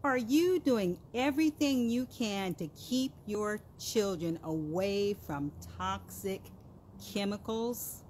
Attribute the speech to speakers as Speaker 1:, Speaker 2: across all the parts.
Speaker 1: Are you doing everything you can to keep your children away from toxic chemicals?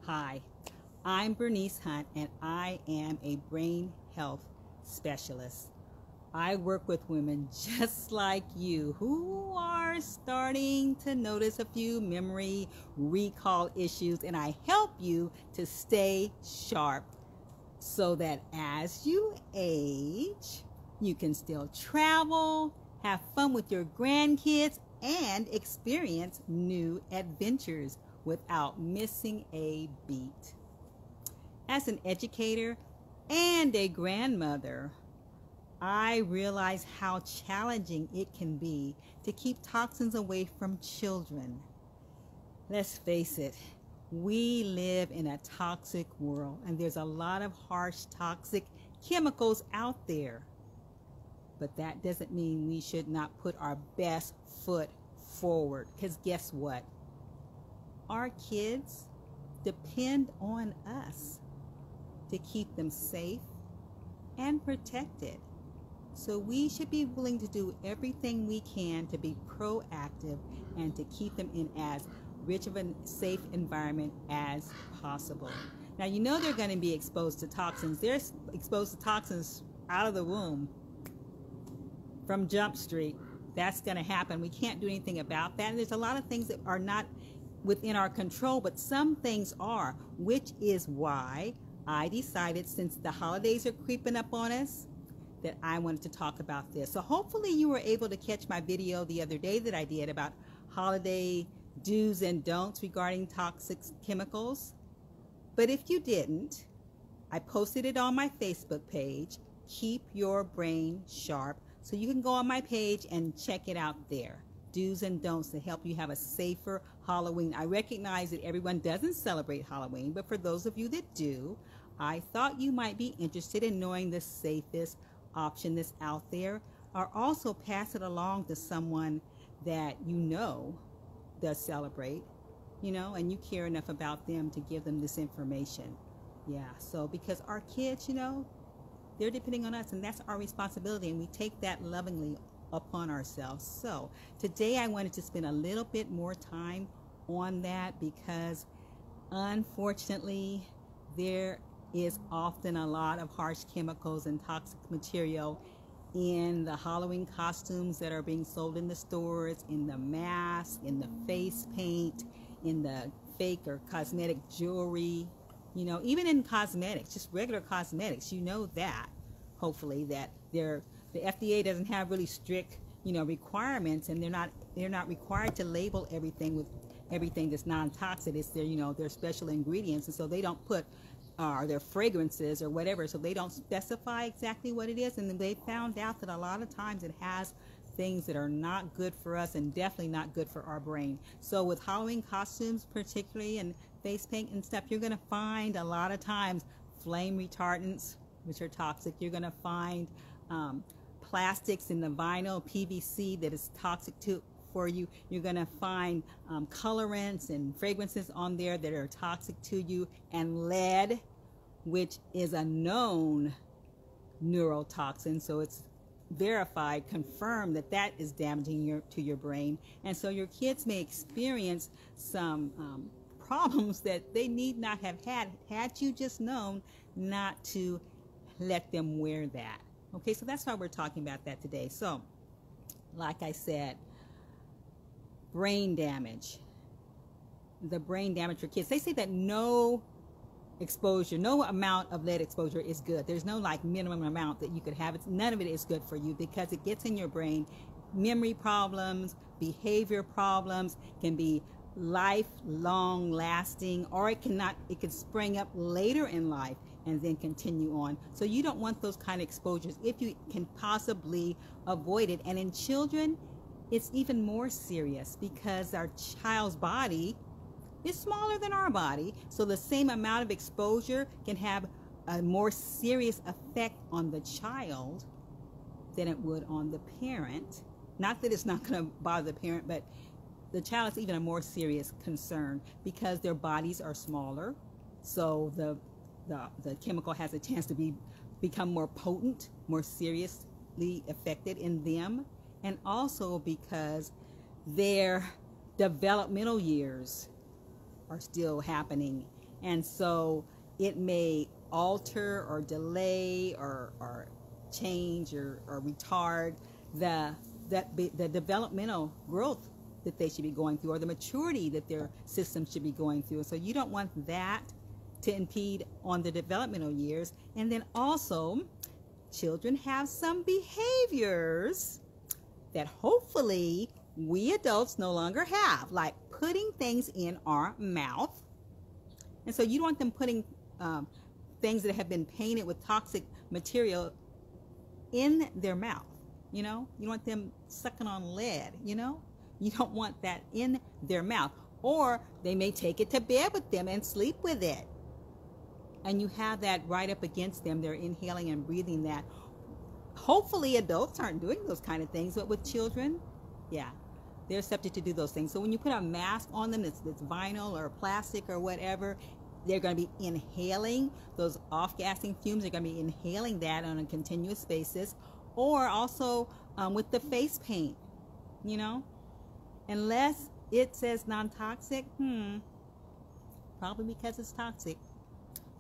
Speaker 1: Hi, I'm Bernice Hunt, and I am a brain health specialist. I work with women just like you who are starting to notice a few memory recall issues, and I help you to stay sharp so that as you age, you can still travel, have fun with your grandkids, and experience new adventures without missing a beat. As an educator and a grandmother, I realize how challenging it can be to keep toxins away from children. Let's face it, we live in a toxic world, and there's a lot of harsh, toxic chemicals out there. But that doesn't mean we should not put our best foot forward, because guess what? Our kids depend on us to keep them safe and protected. So we should be willing to do everything we can to be proactive and to keep them in as rich of a safe environment as possible. Now, you know they're going to be exposed to toxins. They're exposed to toxins out of the womb from Jump Street. That's going to happen. We can't do anything about that. And there's a lot of things that are not within our control, but some things are, which is why I decided, since the holidays are creeping up on us, that I wanted to talk about this. So hopefully you were able to catch my video the other day that I did about holiday do's and don'ts regarding toxic chemicals. But if you didn't, I posted it on my Facebook page, Keep Your Brain Sharp. So you can go on my page and check it out there. Do's and don'ts to help you have a safer Halloween. I recognize that everyone doesn't celebrate Halloween, but for those of you that do, I thought you might be interested in knowing the safest option that's out there, or also pass it along to someone that you know does celebrate, and you care enough about them to give them this information. Yeah, so because our kids, they're depending on us, and that's our responsibility, and we take that lovingly upon ourselves. So today I wanted to spend a little bit more time on that, because unfortunately there is often a lot of harsh chemicals and toxic material in the Halloween costumes that are being sold in the stores, in the masks, in the face paint, in the fake or cosmetic jewelry, even in cosmetics, just regular cosmetics. That hopefully that the FDA doesn't have really strict requirements, and they're not required to label everything with everything that's non-toxic. It's their special ingredients, and so they don't put their fragrances or whatever, so they don't specify exactly what it is. And then they found out that a lot of times it has things that are not good for us, and definitely not good for our brain. So with Halloween costumes particularly, and face paint and stuff, you're going to find a lot of times flame retardants, which are toxic. You're going to find plastics in the vinyl, PVC, that is toxic for you. You're going to find colorants and fragrances on there that are toxic to you, and lead, which is a known neurotoxin. So it's verified, confirmed that is damaging to your brain. And so your kids may experience some problems that they need not have had you just known not to let them wear that. Okay, so that's why we're talking about that today. So, like I said, brain damage. The brain damage for kids. They say that no amount of lead exposure is good. There's no minimum amount that you could have. None of it is good for you, because it gets in your brain. Memory problems, behavior problems can be lifelong lasting, or it can spring up later in life and then continue on. So you don't want those kind of exposures if you can possibly avoid it. And in children, it's even more serious, because our child's body is smaller than our body. So the same amount of exposure can have a more serious effect on the child than it would on the parent. Not that it's not going to bother the parent, but the child is even a more serious concern, because their bodies are smaller. So the the chemical has a chance to become more potent, more seriously affected in them, and also because their developmental years are still happening, and so it may alter or delay or change or retard the developmental growth that they should be going through, or the maturity that their system should be going through. So you don't want that to impede on the developmental years. And then also, children have some behaviors that hopefully we adults no longer have, like putting things in our mouth. And so you don't want them putting things that have been painted with toxic material in their mouth. You know, you want them sucking on lead, you know? You don't want that in their mouth. Or they may take it to bed with them and sleep with it. And you have that right up against them. They're inhaling and breathing that. Hopefully adults aren't doing those kind of things, but with children, yeah, they're subject to do those things. So when you put a mask on them that's vinyl or plastic or whatever, they're going to be inhaling those off-gassing fumes. They're going to be inhaling that on a continuous basis. Or also with the face paint, you know, unless it says non-toxic, probably because it's toxic.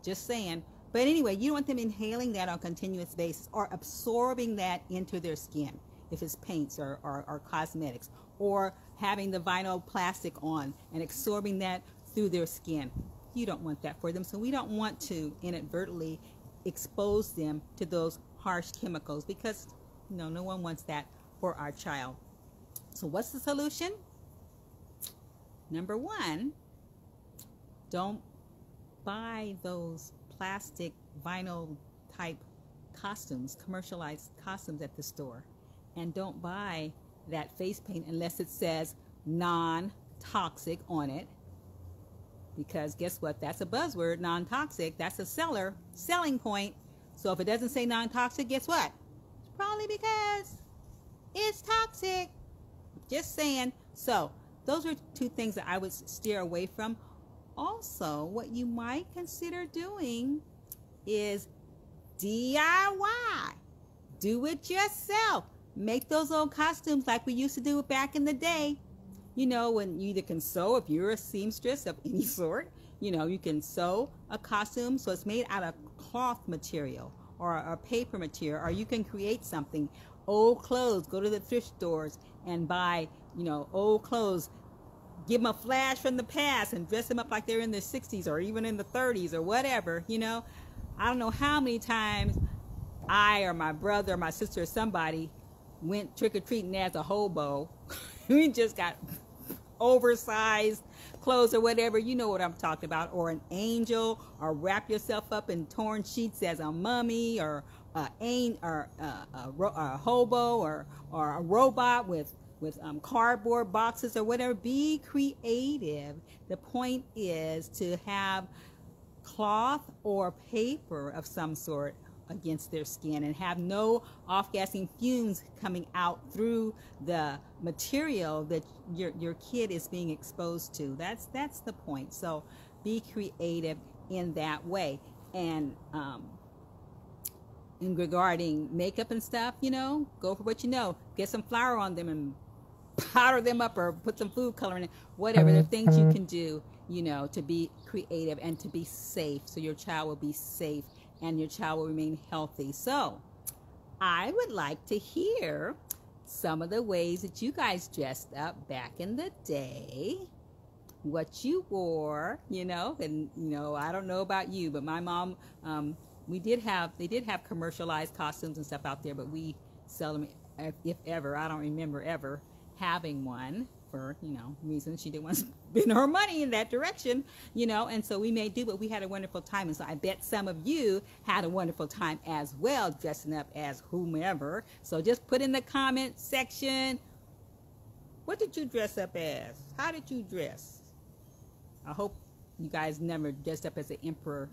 Speaker 1: Just saying. But anyway, you don't want them inhaling that on a continuous basis or absorbing that into their skin, if it's paints or cosmetics, or having the vinyl plastic on and absorbing that through their skin. You don't want that for them. So we don't want to inadvertently expose them to those harsh chemicals, because no one wants that for our child. So what's the solution? Number one, don't buy those plastic vinyl type costumes, commercialized costumes at the store. And don't buy that face paint unless it says non-toxic on it. Because guess what? That's a buzzword, non-toxic. That's a selling point. So if it doesn't say non-toxic, guess what? It's probably because it's toxic. Just saying. So those are two things that I would steer away from. Also, what you might consider doing is DIY. Do it yourself. Make those old costumes like we used to do back in the day. You know, when you either can sew, if you're a seamstress of any sort, you know, you can sew a costume so it's made out of cloth material or a paper material, or you can create something. Old clothes, go to the thrift stores and buy, you know, old clothes. Give them a flash from the past and dress them up like they're in the 60s or even in the 30s or whatever, you know. I don't know how many times I or my brother or my sister or somebody went trick-or-treating as a hobo. We just got oversized clothes or whatever, you know what I'm talking about, or an angel, or wrap yourself up in torn sheets as a mummy, or a hobo, or a robot with cardboard boxes or whatever. Be creative. The point is to have cloth or paper of some sort against their skin and have no off-gassing fumes coming out through the material that your kid is being exposed to. That's the point. So be creative in that way. And in regarding makeup and stuff, you know, go for what you know. Get some flour on them and powder them up, or put some food coloring in, whatever. There are things you can do, you know, to be creative and to be safe, so your child will be safe and your child will remain healthy. So I would like to hear some of the ways that you guys dressed up back in the day, what you wore, you know. And, you know, I don't know about you, but my mom, they did have commercialized costumes and stuff out there, but we seldom, if ever, I don't remember ever having one, for, you know, reasons. She didn't want to spend her money in that direction, you know, and so we may do, but we had a wonderful time. And so I bet some of you had a wonderful time as well, dressing up as whomever. So just put in the comment section, what did you dress up as? How did you dress? I hope you guys never dressed up as an emperor.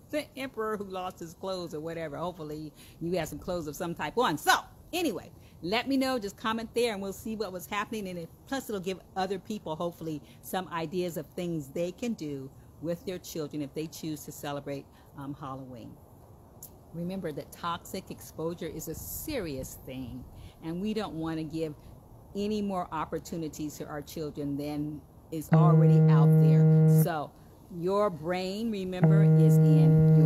Speaker 1: The emperor who lost his clothes or whatever. Hopefully you had some clothes of some type on. So anyway, let me know. Just comment there and we'll see what was happening. And plus it'll give other people hopefully some ideas of things they can do with their children if they choose to celebrate Halloween. Remember that toxic exposure is a serious thing, and we don't want to give any more opportunities to our children than is already out there. So your brain, remember, is in your